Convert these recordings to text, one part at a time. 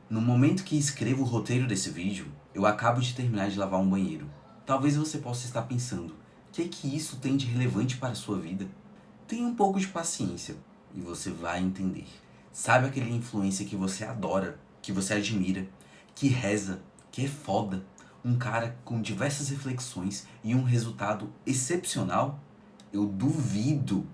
No momento que escrevo o roteiro desse vídeo, eu acabo de terminar de lavar um banheiro. Talvez você possa estar pensando, o que é que isso tem de relevante para a sua vida? Tenha um pouco de paciência e você vai entender. Sabe aquele influencer que você adora, que você admira, que reza, que é foda, um cara com diversas reflexões e um resultado excepcional? Eu duvido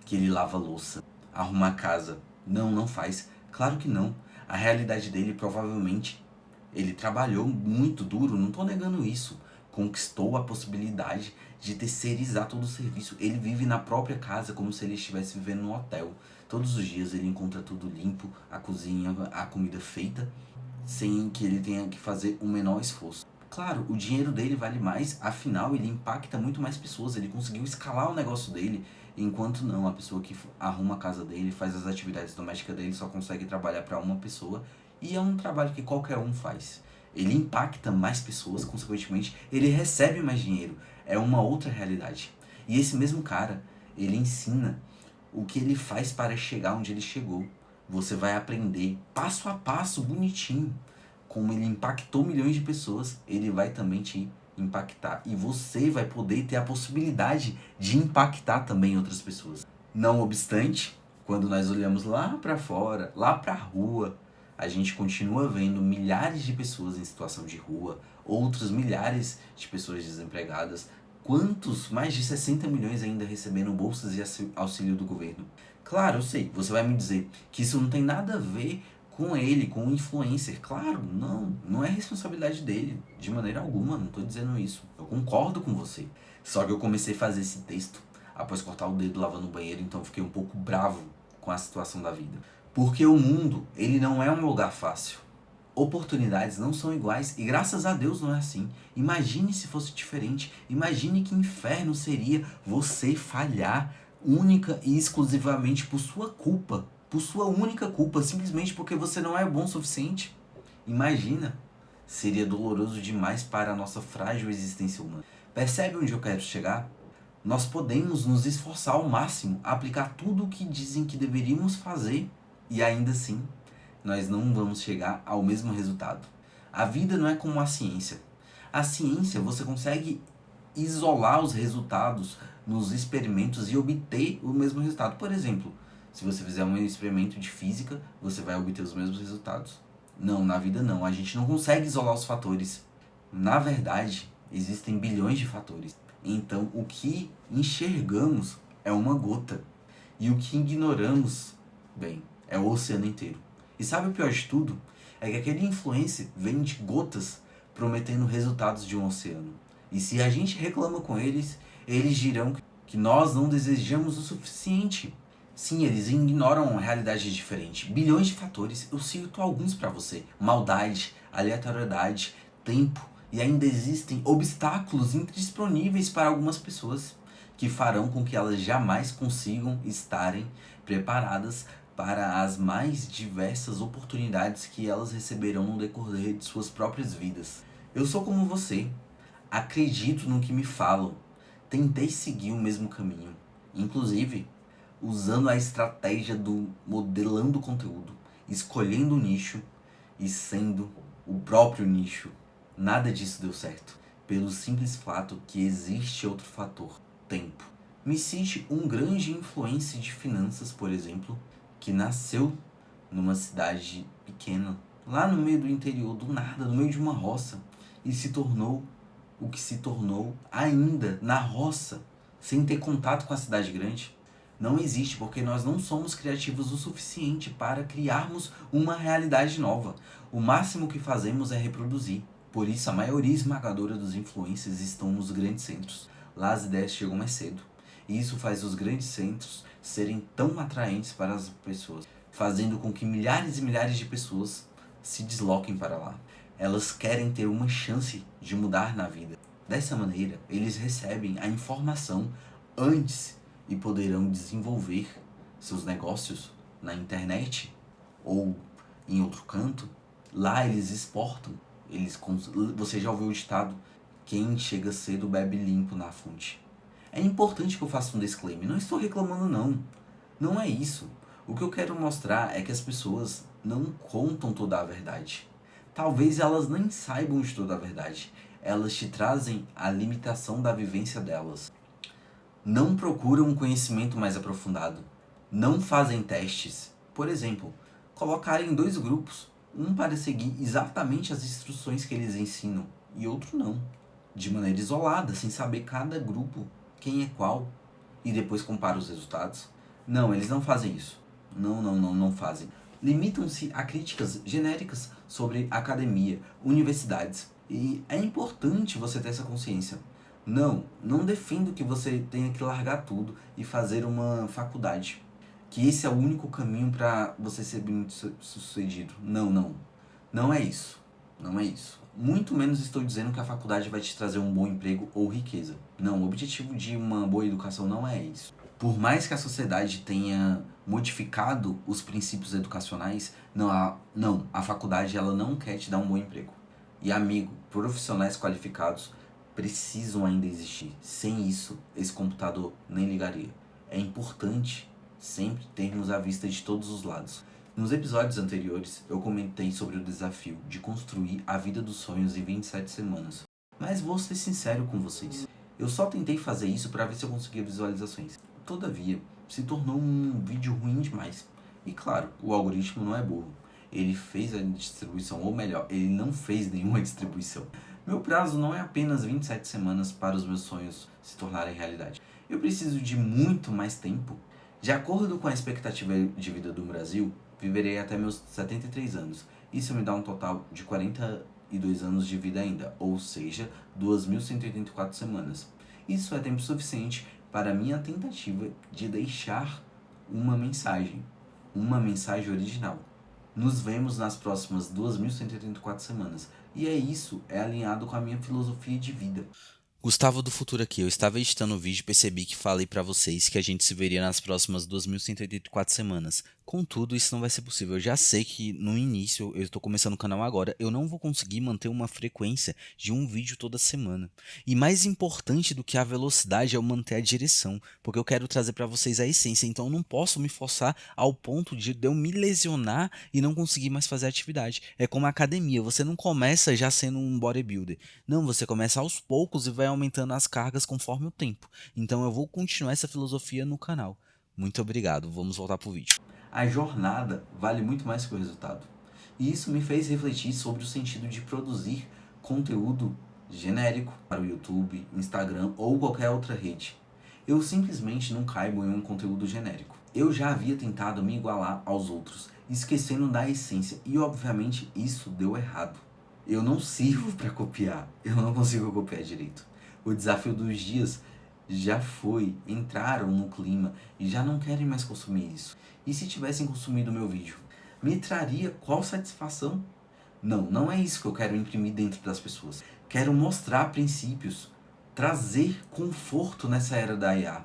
que ele lava louça, arruma a casa. Não faz. Claro que não. A realidade dele provavelmente, ele trabalhou muito duro, não tô negando isso. Conquistou a possibilidade de terceirizar todo o serviço. Ele vive na própria casa como se ele estivesse vivendo num hotel. Todos os dias ele encontra tudo limpo, a cozinha, a comida feita, sem que ele tenha que fazer o menor esforço. Claro, o dinheiro dele vale mais, afinal ele impacta muito mais pessoas, ele conseguiu escalar o negócio dele, enquanto não, a pessoa que arruma a casa dele, faz as atividades domésticas dele, só consegue trabalhar para uma pessoa, e é um trabalho que qualquer um faz. Ele impacta mais pessoas, consequentemente, ele recebe mais dinheiro, é uma outra realidade. E esse mesmo cara, ele ensina o que ele faz para chegar onde ele chegou. Você vai aprender passo a passo, bonitinho, como ele impactou milhões de pessoas, ele vai também te impactar. E você vai poder ter a possibilidade de impactar também outras pessoas. Não obstante, quando nós olhamos lá para fora, lá para a rua, a gente continua vendo milhares de pessoas em situação de rua, outros milhares de pessoas desempregadas, quantos, mais de 60 milhões ainda recebendo bolsas e auxílio do governo. Claro, eu sei, você vai me dizer que isso não tem nada a ver com ele, com o influencer. Claro, não é responsabilidade dele, de maneira alguma, não tô dizendo isso. Eu concordo com você. Só que eu comecei a fazer esse texto após cortar o dedo lavando o banheiro, então eu fiquei um pouco bravo com a situação da vida. Porque o mundo, ele não é um lugar fácil. Oportunidades não são iguais e graças a Deus não é assim. Imagine se fosse diferente. Imagine que inferno seria você falhar única e exclusivamente por sua culpa. Por sua única culpa, simplesmente porque você não é bom o suficiente. Imagina. Seria doloroso demais para a nossa frágil existência humana. Percebe onde eu quero chegar? Nós podemos nos esforçar ao máximo, aplicar tudo o que dizem que deveríamos fazer e ainda assim nós não vamos chegar ao mesmo resultado. A vida não é como a ciência. A ciência você consegue isolar os resultados nos experimentos e obter o mesmo resultado. Por exemplo, se você fizer um experimento de física, você vai obter os mesmos resultados. Não, na vida não. A gente não consegue isolar os fatores. Na verdade, existem bilhões de fatores. Então, o que enxergamos é uma gota. E o que ignoramos, bem, é o oceano inteiro. E sabe o pior de tudo? É que aquele influencer vende gotas prometendo resultados de um oceano. E se a gente reclama com eles, eles dirão que nós não desejamos o suficiente. Sim, eles ignoram realidades diferentes. Bilhões de fatores, eu cito alguns para você. Maldade, aleatoriedade, tempo. E ainda existem obstáculos indisponíveis para algumas pessoas que farão com que elas jamais consigam estarem preparadas para as mais diversas oportunidades que elas receberão no decorrer de suas próprias vidas. Eu sou como você, acredito no que me falam, tentei seguir o mesmo caminho, inclusive usando a estratégia do modelando conteúdo, escolhendo o nicho e sendo o próprio nicho. Nada disso deu certo, pelo simples fato que existe outro fator, tempo. Me cite um grande influencer de finanças, por exemplo, que nasceu numa cidade pequena, lá no meio do interior, do nada, no meio de uma roça, e se tornou o que se tornou ainda na roça, sem ter contato com a cidade grande. Não existe, porque nós não somos criativos o suficiente para criarmos uma realidade nova. O máximo que fazemos é reproduzir. Por isso, a maioria esmagadora dos influencers estão nos grandes centros. Lá as ideias chegam mais cedo. E isso faz os grandes centros serem tão atraentes para as pessoas, fazendo com que milhares e milhares de pessoas se desloquem para lá. Elas querem ter uma chance de mudar na vida. Dessa maneira, eles recebem a informação antes e poderão desenvolver seus negócios na internet ou em outro canto. Lá eles exportam. Você já ouviu o ditado: quem chega cedo bebe limpo na fonte. É importante que eu faça um disclaimer. Não estou reclamando não. Não é isso. O que eu quero mostrar é que as pessoas não contam toda a verdade. Talvez elas nem saibam de toda a verdade. Elas te trazem a limitação da vivência delas. Não procuram um conhecimento mais aprofundado. Não fazem testes. Por exemplo, colocarem dois grupos, um para seguir exatamente as instruções que eles ensinam e outro não, de maneira isolada, sem saber cada grupo quem é qual, e depois compara os resultados. Não, eles não fazem isso. Não fazem. Limitam-se a críticas genéricas sobre academia, universidades. E é importante você ter essa consciência. Não defendo que você tenha que largar tudo e fazer uma faculdade. Que esse é o único caminho para você ser bem sucedido. Não é isso. Não é isso. Muito menos estou dizendo que a faculdade vai te trazer um bom emprego ou riqueza. Não, o objetivo de uma boa educação não é isso. Por mais que a sociedade tenha modificado os princípios educacionais, a faculdade ela não quer te dar um bom emprego. E amigo, profissionais qualificados precisam ainda existir. Sem isso, esse computador nem ligaria. É importante sempre termos a vista de todos os lados. Nos episódios anteriores, eu comentei sobre o desafio de construir a vida dos sonhos em 27 semanas. Mas vou ser sincero com vocês. Eu só tentei fazer isso para ver se eu conseguia visualizações. Todavia, se tornou um vídeo ruim demais. E claro, o algoritmo não é burro. Ele fez a distribuição, ou melhor, ele não fez nenhuma distribuição. Meu prazo não é apenas 27 semanas para os meus sonhos se tornarem realidade. Eu preciso de muito mais tempo. De acordo com a expectativa de vida do Brasil, viverei até meus 73 anos. Isso me dá um total de 42 anos de vida ainda, ou seja, 2.184 semanas. Isso é tempo suficiente para a minha tentativa de deixar uma mensagem original. Nos vemos nas próximas 2.184 semanas. E é alinhado com a minha filosofia de vida. Gustavo do Futuro aqui. Eu estava editando o vídeo e percebi que falei pra vocês que a gente se veria nas próximas 2.184 semanas. Contudo, isso não vai ser possível. Eu já sei que no início, eu estou começando o canal agora, eu não vou conseguir manter uma frequência de um vídeo toda semana. E mais importante do que a velocidade é eu manter a direção, porque eu quero trazer pra vocês a essência. Então eu não posso me forçar ao ponto de eu me lesionar e não conseguir mais fazer atividade. É como a academia, você não começa já sendo um bodybuilder. Não, você começa aos poucos e vai aumentando as cargas conforme o tempo. Então eu vou continuar essa filosofia no canal. Muito obrigado, vamos voltar pro vídeo. A jornada vale muito mais que o resultado. E isso me fez refletir sobre o sentido de produzir conteúdo genérico para o YouTube, Instagram ou qualquer outra rede. Eu simplesmente não caibo em um conteúdo genérico. Eu já havia tentado me igualar aos outros, esquecendo da essência, e obviamente isso deu errado. Eu não sirvo para copiar, eu não consigo copiar direito. O desafio dos dias já foi, entraram no clima e já não querem mais consumir isso. E se tivessem consumido meu vídeo, me traria qual satisfação? Não é isso que eu quero imprimir dentro das pessoas. Quero mostrar princípios, trazer conforto nessa era da IA,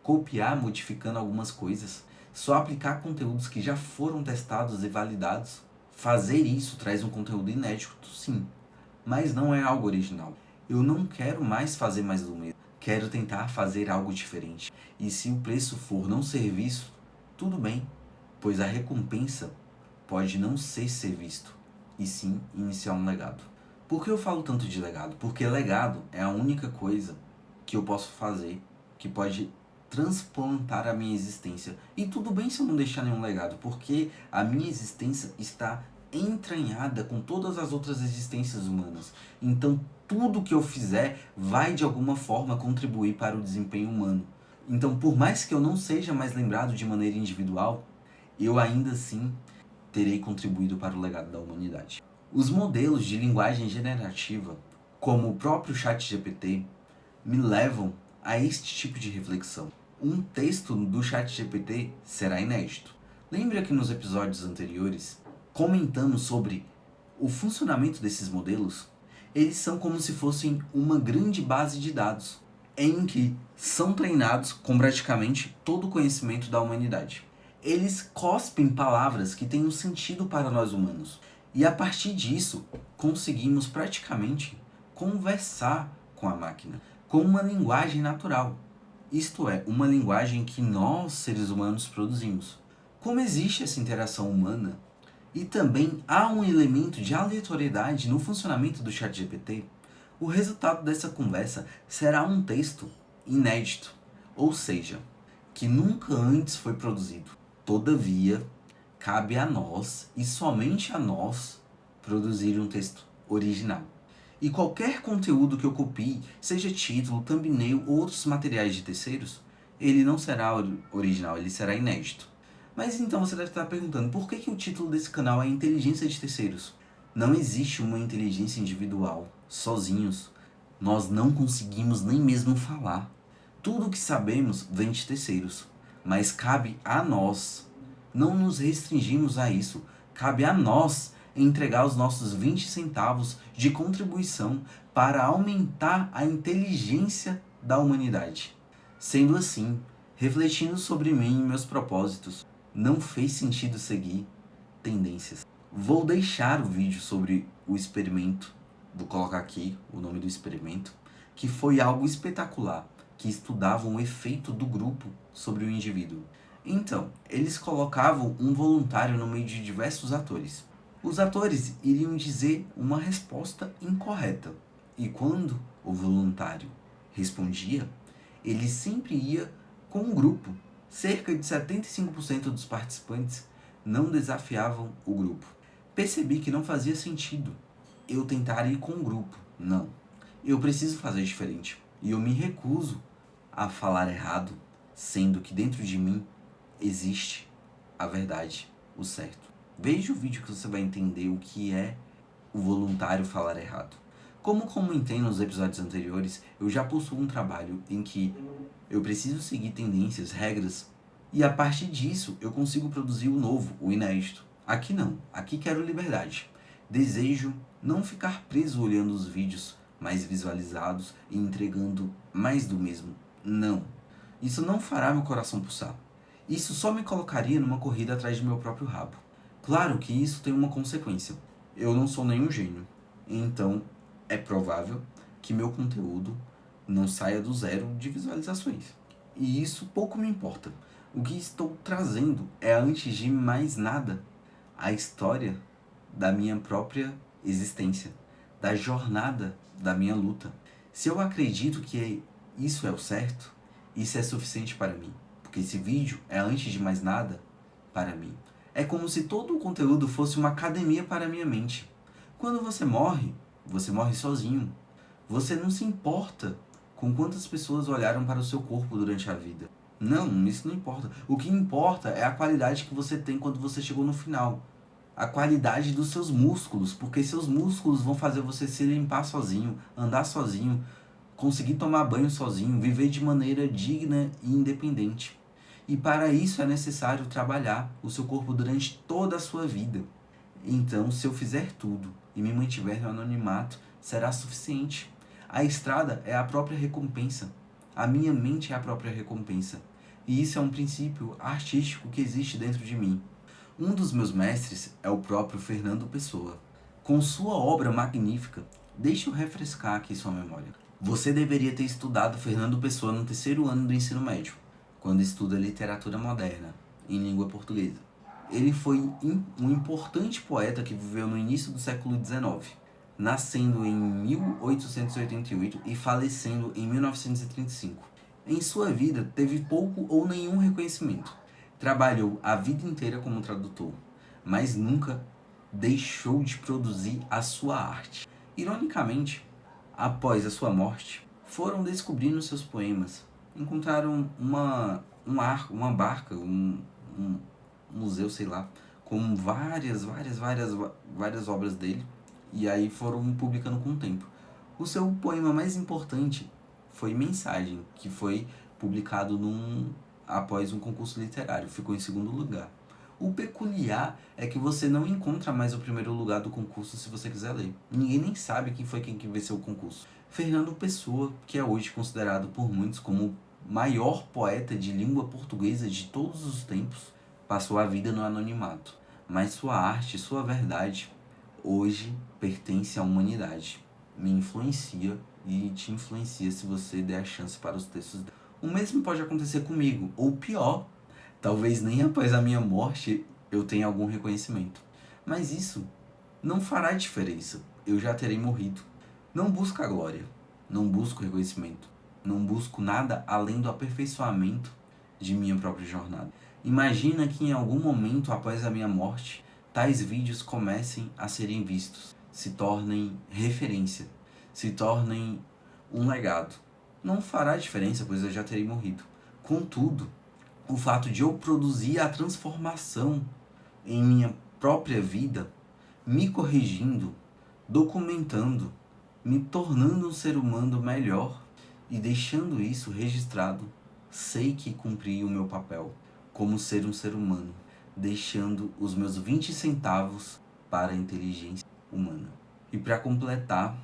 copiar modificando algumas coisas, só aplicar conteúdos que já foram testados e validados. Fazer isso traz um conteúdo inédito, sim, mas não é algo original. Eu não quero mais fazer mais do mesmo. Quero tentar fazer algo diferente. E se o preço for não ser visto, tudo bem, pois a recompensa pode não ser visto, e sim iniciar um legado. Por que eu falo tanto de legado? Porque legado é a única coisa que eu posso fazer que pode transplantar a minha existência. E tudo bem se eu não deixar nenhum legado, porque a minha existência está entranhada com todas as outras existências humanas. Então tudo que eu fizer vai de alguma forma contribuir para o desempenho humano. Então, por mais que eu não seja mais lembrado de maneira individual, eu ainda assim terei contribuído para o legado da humanidade. Os modelos de linguagem generativa, como o próprio ChatGPT, me levam a este tipo de reflexão. Um texto do ChatGPT será inédito. Lembra que nos episódios anteriores comentamos sobre o funcionamento desses modelos? Eles são como se fossem uma grande base de dados, em que são treinados com praticamente todo o conhecimento da humanidade. Eles cospem palavras que têm um sentido para nós humanos. E a partir disso, conseguimos praticamente conversar com a máquina, com uma linguagem natural. Isto é, uma linguagem que nós, seres humanos, produzimos. Como existe essa interação humana, e também há um elemento de aleatoriedade no funcionamento do ChatGPT, o resultado dessa conversa será um texto inédito, ou seja, que nunca antes foi produzido. Todavia, cabe a nós, e somente a nós, produzir um texto original. E qualquer conteúdo que eu copie, seja título, thumbnail ou outros materiais de terceiros, ele não será original, ele será inédito. Mas então você deve estar perguntando, por que o título desse canal é Inteligência de Terceiros? Não existe uma inteligência individual, sozinhos. Nós não conseguimos nem mesmo falar. Tudo o que sabemos vem de terceiros, mas cabe a nós. Não nos restringimos a isso. Cabe a nós entregar os nossos 20 centavos de contribuição para aumentar a inteligência da humanidade. Sendo assim, refletindo sobre mim e meus propósitos, não fez sentido seguir tendências. Vou deixar o vídeo sobre o experimento, vou colocar aqui o nome do experimento, que foi algo espetacular, que estudava o efeito do grupo sobre o indivíduo. Então, eles colocavam um voluntário no meio de diversos atores. Os atores iriam dizer uma resposta incorreta, e quando o voluntário respondia, ele sempre ia com um grupo. Cerca de 75% dos participantes não desafiavam o grupo. Percebi que não fazia sentido eu tentar ir com um grupo. Não. Eu preciso fazer diferente. E eu me recuso a falar errado, sendo que dentro de mim existe a verdade, o certo. Veja o vídeo que você vai entender o que é o voluntário falar errado. Como comentei nos episódios anteriores, eu já possuo um trabalho em que eu preciso seguir tendências, regras, e a partir disso eu consigo produzir o novo, o inédito. Aqui não, aqui quero liberdade. Desejo não ficar preso olhando os vídeos mais visualizados e entregando mais do mesmo. Não. Isso não fará meu coração pulsar. Isso só me colocaria numa corrida atrás do meu próprio rabo. Claro que isso tem uma consequência. Eu não sou nenhum gênio. Então, é provável que meu conteúdo não saia do zero de visualizações. E isso pouco me importa. O que estou trazendo é, antes de mais nada, a história da minha própria existência, da jornada da minha luta. Se eu acredito que isso é o certo, isso é suficiente para mim. Porque esse vídeo é, antes de mais nada, para mim. É como se todo o conteúdo fosse uma academia para a minha mente. Quando você morre sozinho. Você não se importa com quantas pessoas olharam para o seu corpo durante a vida. Não, isso não importa. O que importa é a qualidade que você tem quando você chegou no final. A qualidade dos seus músculos, porque seus músculos vão fazer você se limpar sozinho, andar sozinho, conseguir tomar banho sozinho, viver de maneira digna e independente. E para isso é necessário trabalhar o seu corpo durante toda a sua vida. Então, se eu fizer tudo e me mantiver no anonimato, será suficiente. A estrada é a própria recompensa. A minha mente é a própria recompensa. E isso é um princípio artístico que existe dentro de mim. Um dos meus mestres é o próprio Fernando Pessoa. Com sua obra magnífica, deixe eu refrescar aqui sua memória. Você deveria ter estudado Fernando Pessoa no 3º ano do ensino médio, quando estuda literatura moderna, em língua portuguesa. Ele foi um importante poeta que viveu no início do século XIX, nascendo em 1888 e falecendo em 1935. Em sua vida, teve pouco ou nenhum reconhecimento. Trabalhou a vida inteira como tradutor, mas nunca deixou de produzir a sua arte. Ironicamente, após a sua morte, foram descobrindo seus poemas. Encontraram uma barca, um museu, sei lá, com várias obras dele, e aí foram publicando com o tempo. O seu poema mais importante foi Mensagem, que foi publicado após um concurso literário, ficou em 2º lugar. O peculiar é que você não encontra mais o 1º lugar do concurso se você quiser ler. Ninguém nem sabe quem foi quem venceu o concurso. Fernando Pessoa, que é hoje considerado por muitos como o maior poeta de língua portuguesa de todos os tempos, passou a vida no anonimato. Mas sua arte, sua verdade, hoje pertence à humanidade. Me influencia e te influencia se você der a chance para os textos dele. O mesmo pode acontecer comigo, ou pior, talvez nem após a minha morte eu tenha algum reconhecimento. Mas isso não fará diferença. Eu já terei morrido. Não busco a glória. Não busco reconhecimento. Não busco nada além do aperfeiçoamento de minha própria jornada. Imagina que em algum momento após a minha morte, tais vídeos comecem a serem vistos, se tornem referência, se tornem um legado. Não fará diferença, pois eu já terei morrido. Contudo, o fato de eu produzir a transformação em minha própria vida, me corrigindo, documentando, me tornando um ser humano melhor e deixando isso registrado, sei que cumpri o meu papel como ser um ser humano, deixando os meus 20 centavos para a inteligência humana. E para completar,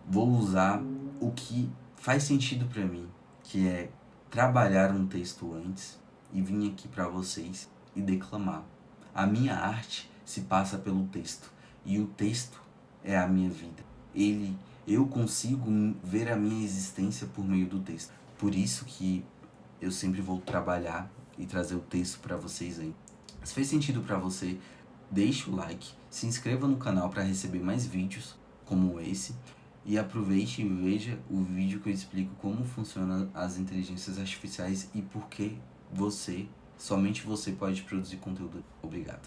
vou usar o que faz sentido para mim, que é trabalhar um texto antes e vir aqui para vocês e declamar. A minha arte se passa pelo texto e o texto é a minha vida. Eu consigo ver a minha existência por meio do texto. Por isso que eu sempre vou trabalhar e trazer o texto para vocês aí. Se fez sentido para você, deixe o like, se inscreva no canal para receber mais vídeos como esse e aproveite e veja o vídeo que eu explico como funcionam as inteligências artificiais e por que somente você pode produzir conteúdo. Obrigado.